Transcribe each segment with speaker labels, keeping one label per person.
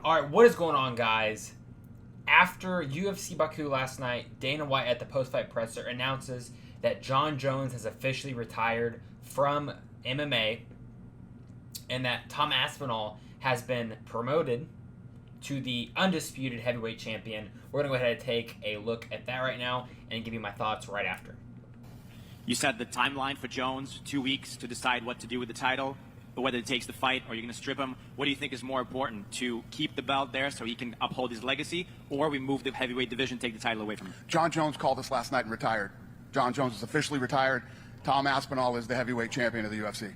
Speaker 1: All right, what is going on, guys? After UFC Baku last night, Dana White at the post-fight presser announces that Jon Jones has officially retired from MMA and that Tom Aspinall has been promoted to the undisputed heavyweight champion. We're going to go ahead and take a look at that right now and give you my thoughts right after.
Speaker 2: You said the timeline for Jones, 2 weeks to decide what to do with the title, but whether it takes the fight or you're going to strip him. What do you think is more important, to keep the belt there so he can uphold his legacy, or we move the heavyweight division, take the title away from him?
Speaker 3: Jon Jones called us last night and retired. Jon Jones is officially retired. Tom Aspinall is the heavyweight champion of the UFC.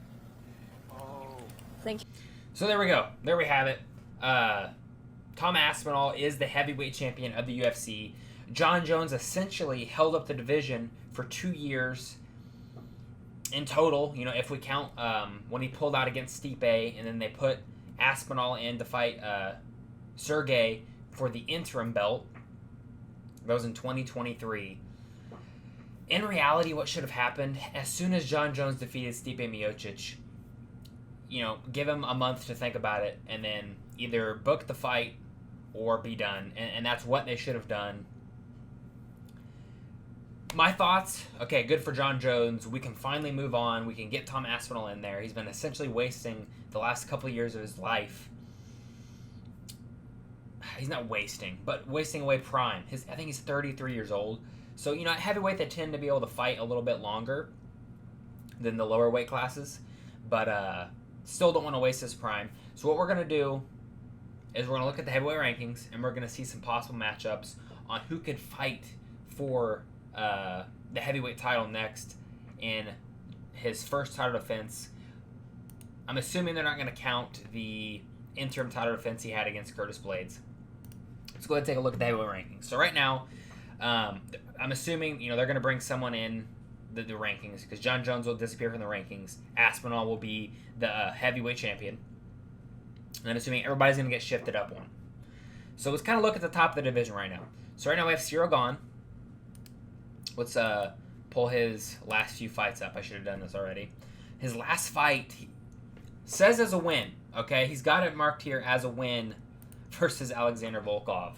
Speaker 4: Thank you.
Speaker 1: So there we go. There we have it. Tom Aspinall is the heavyweight champion of the UFC. Jon Jones essentially held up the division for 2 years in total. You know, if we count when he pulled out against Stipe, and then they put Aspinall in to fight Sergey for the interim belt. That was in 2023. In reality, what should have happened, as soon as Jon Jones defeated Stipe Miocic, you know, give him a month to think about it, and then either book the fight or be done. And that's what they should have done. My thoughts, okay, good for Jon Jones. We can finally move on. We can get Tom Aspinall in there. He's been essentially wasting the last couple of years of his life. He's not wasting, but wasting away prime. I think he's 33 years old. So, you know, at heavyweight, they tend to be able to fight a little bit longer than the lower weight classes. But still don't want to waste his prime. So what we're going to do is we're going to look at the heavyweight rankings, and we're going to see some possible matchups on who could fight for the heavyweight title next in his first title defense. I'm assuming they're not going to count the interim title defense he had against Curtis Blades. Let's go ahead and take a look at the heavyweight rankings. So right now, I'm assuming, you know, they're going to bring someone in the rankings, because Jon Jones will disappear from the rankings. Aspinall will be the heavyweight champion. And I'm assuming everybody's going to get shifted up one. So let's kind of look at the top of the division right now. So right now we have Cyril Gane. Let's pull his last few fights up. I should have done this already. His last fight says as a win. Okay, he's got it marked here as a win versus Alexander Volkov.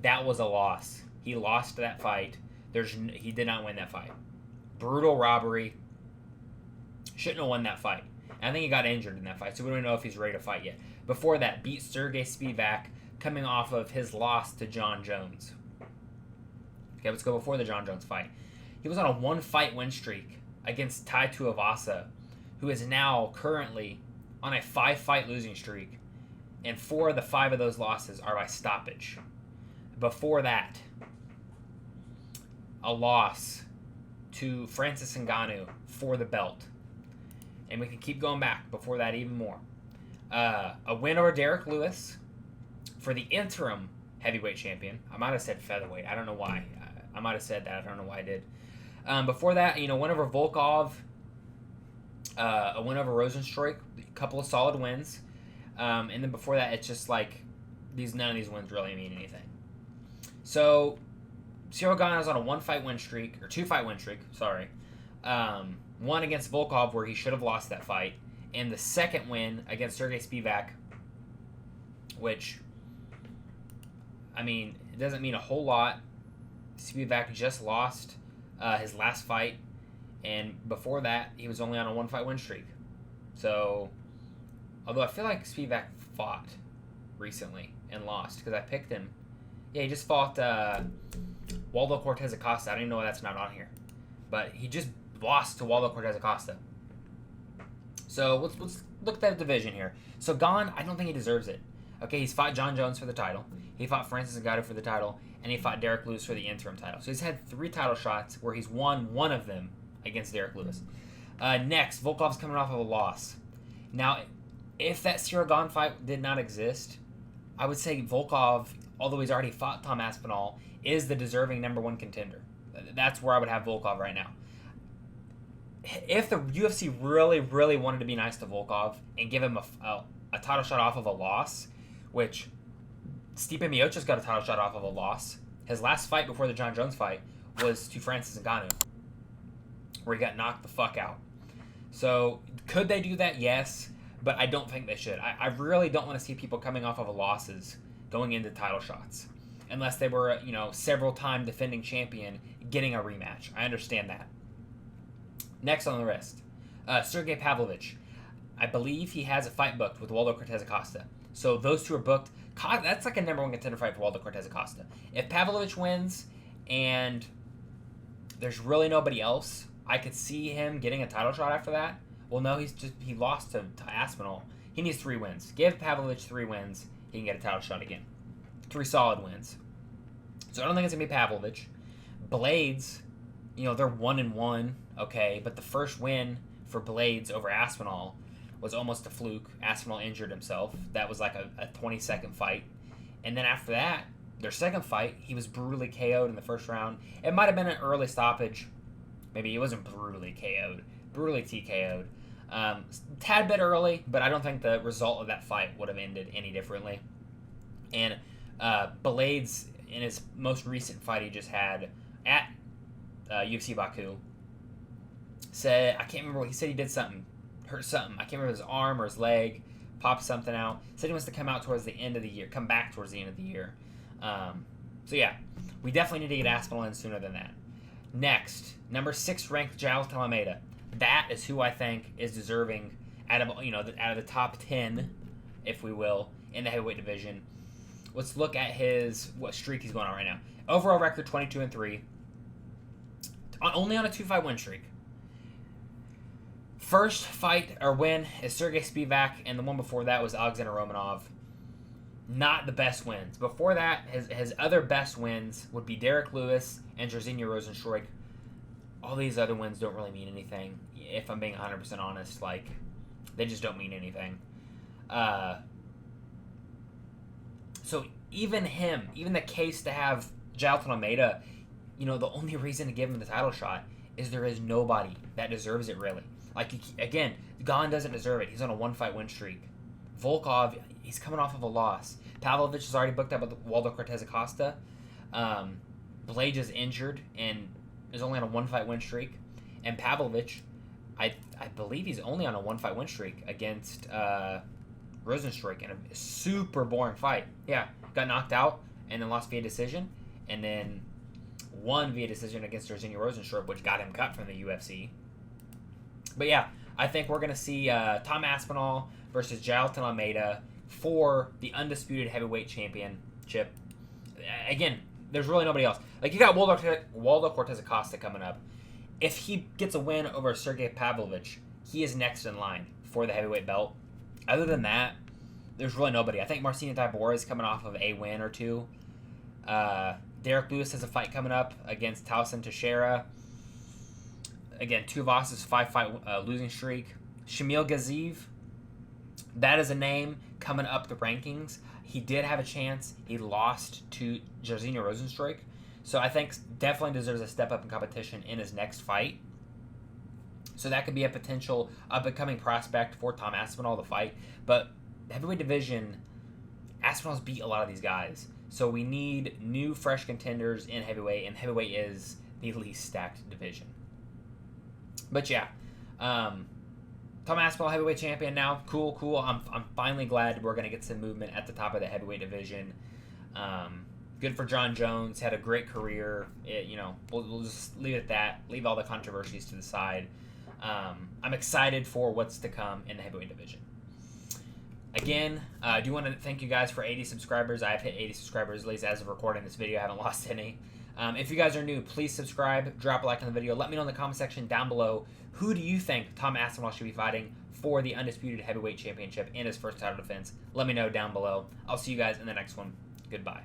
Speaker 1: That was a loss. He lost that fight. He did not win that fight. Brutal robbery. Shouldn't have won that fight. And I think he got injured in that fight, so we don't know if he's ready to fight yet. Before that, beat Sergey Spivak, coming off of his loss to Jon Jones. Okay, let's go before the Jon Jones fight. He was on a one-fight win streak against Tai Tuivasa, who is now currently on a 5-fight losing streak, and 4 of the 5 of those losses are by stoppage. Before that, a loss to Francis Ngannou for the belt. And we can keep going back before that even more. A win over Derek Lewis for the interim heavyweight champion. I might have said featherweight. I don't know why. I might have said that. I don't know why I did. Before that, you know, win over Volkov, a win over Rosenstruik, a couple of solid wins. And then before that, it's just like none of these wins really mean anything. So Cyril Gane is on a 1-fight win streak, or 2-fight win streak, sorry. One against Volkov where he should have lost that fight, and the second win against Sergey Spivak, which, I mean, it doesn't mean a whole lot. Spivak just lost his last fight, and before that, he was only on a 1-fight win streak. So, although I feel like Spivak fought recently and lost, because I picked him. Yeah, he just fought Waldo Cortez Acosta. I don't even know why that's not on here. But he just lost to Waldo Cortez Acosta. So let's look at that division here. So Gane, I don't think he deserves it. Okay, he's fought Jon Jones for the title. He fought Francis Ngannou for the title. And he fought Derek Lewis for the interim title. So he's had 3 title shots where he's won one of them against Derek Lewis. Next, Volkov's coming off of a loss. Now, if that Cyril Gane fight did not exist, I would say Volkov, although he's already fought Tom Aspinall, is the deserving number 1 contender. That's where I would have Volkov right now. If the UFC really, really wanted to be nice to Volkov and give him a title shot off of a loss, which Stipe Miocic got a title shot off of a loss. His last fight before the Jon Jones fight was to Francis Ngannou, where he got knocked the fuck out. So, could they do that? Yes. but I don't think they should. I really don't want to see people coming off of losses going into title shots, unless they were, several-time defending champion getting a rematch. I understand that. Next on the list, Sergey Pavlovich. I believe he has a fight booked with Waldo Cortez Acosta. So those two are booked. That's like a number one contender fight for Waldo Cortez Acosta. If Pavlovich wins and there's really nobody else, I could see him getting a title shot after that. Well, no, he lost to Aspinall. He needs 3 wins. Give Pavlovich 3 wins, he can get a title shot again. 3 solid wins. So I don't think it's going to be Pavlovich. Blades, they're 1-1, okay, but the first win for Blades over Aspinall was almost a fluke. Aspinall injured himself. That was like a 20-second fight. And then after that, their second fight, he was brutally KO'd in the first round. It might have been an early stoppage. Maybe he wasn't brutally KO'd. Brutally TKO'd. Tad bit early, but I don't think the result of that fight would have ended any differently. And Blades, in his most recent fight he just had at UFC Baku, said, I can't remember what he said. He did something, hurt something. I can't remember his arm or his leg, popped something out. Said he wants to come out towards the end of the year, come back towards the end of the year. So yeah, we definitely need to get Aspinall in sooner than that. Next, number 6 ranked Jailton Almeida. That is who I think is deserving out of the top 10, if we will, in the heavyweight division. Let's look at what streak he's going on right now. Overall record 22-3, only on a 2-fight win streak. First fight or win is Sergey Spivak, and the one before that was Alexander Romanov. Not the best wins. Before that, his other best wins would be Derek Lewis and Jairzinho Rozenstruik. All these other wins don't really mean anything. If I'm being 100% honest, they just don't mean anything. So even the case to have Jailton Almeida, the only reason to give him the title shot is there is nobody that deserves it, really. Again, Gane doesn't deserve it. He's on a 1-fight win streak. Volkov, he's coming off of a loss. Pavlovich is already booked up with Waldo Cortez Acosta. Blades is injured and is only on a 1-fight win streak. And Pavlovich, I believe he's only on a 1-fight win streak against Rozenstruik in a super boring fight. Yeah, got knocked out and then lost via decision, and then won via decision against Jairzinho Rozenstruik, which got him cut from the UFC. But yeah, I think we're going to see Tom Aspinall versus Jailton Almeida for the undisputed heavyweight championship. Again, there's really nobody else. You got Waldo Cortez Acosta coming up. If he gets a win over Sergey Pavlovich, he is next in line for the heavyweight belt. Other than that, there's really nobody. I think Marcin Tybura is coming off of a win or two. Derek Lewis has a fight coming up against Towson Teixeira. Again, Tuivas's 5-fight losing streak. Shamil Gaziev, that is a name coming up the rankings. He did have a chance. He lost to Jairzinho Rozenstruik. So I think definitely deserves a step up in competition in his next fight. So that could be a potential up-and-coming prospect for Tom Aspinall to fight. But the heavyweight division, Aspinall's beat a lot of these guys. So we need new, fresh contenders in heavyweight, and heavyweight is the least stacked division. But yeah, Tom Aspinall, heavyweight champion now. Cool. I'm finally glad we're going to get some movement at the top of the heavyweight division. Good for John Jones. Had a great career. We'll just leave it at that. Leave all the controversies to the side. I'm excited for what's to come in the heavyweight division. Again, I do want to thank you guys for 80 subscribers. I have hit 80 subscribers, at least as of recording this video. I haven't lost any. If you guys are new, please subscribe, drop a like on the video. Let me know in the comment section down below, who do you think Tom Aspinall should be fighting for the undisputed heavyweight championship in his first title defense? Let me know down below. I'll see you guys in the next one. Goodbye.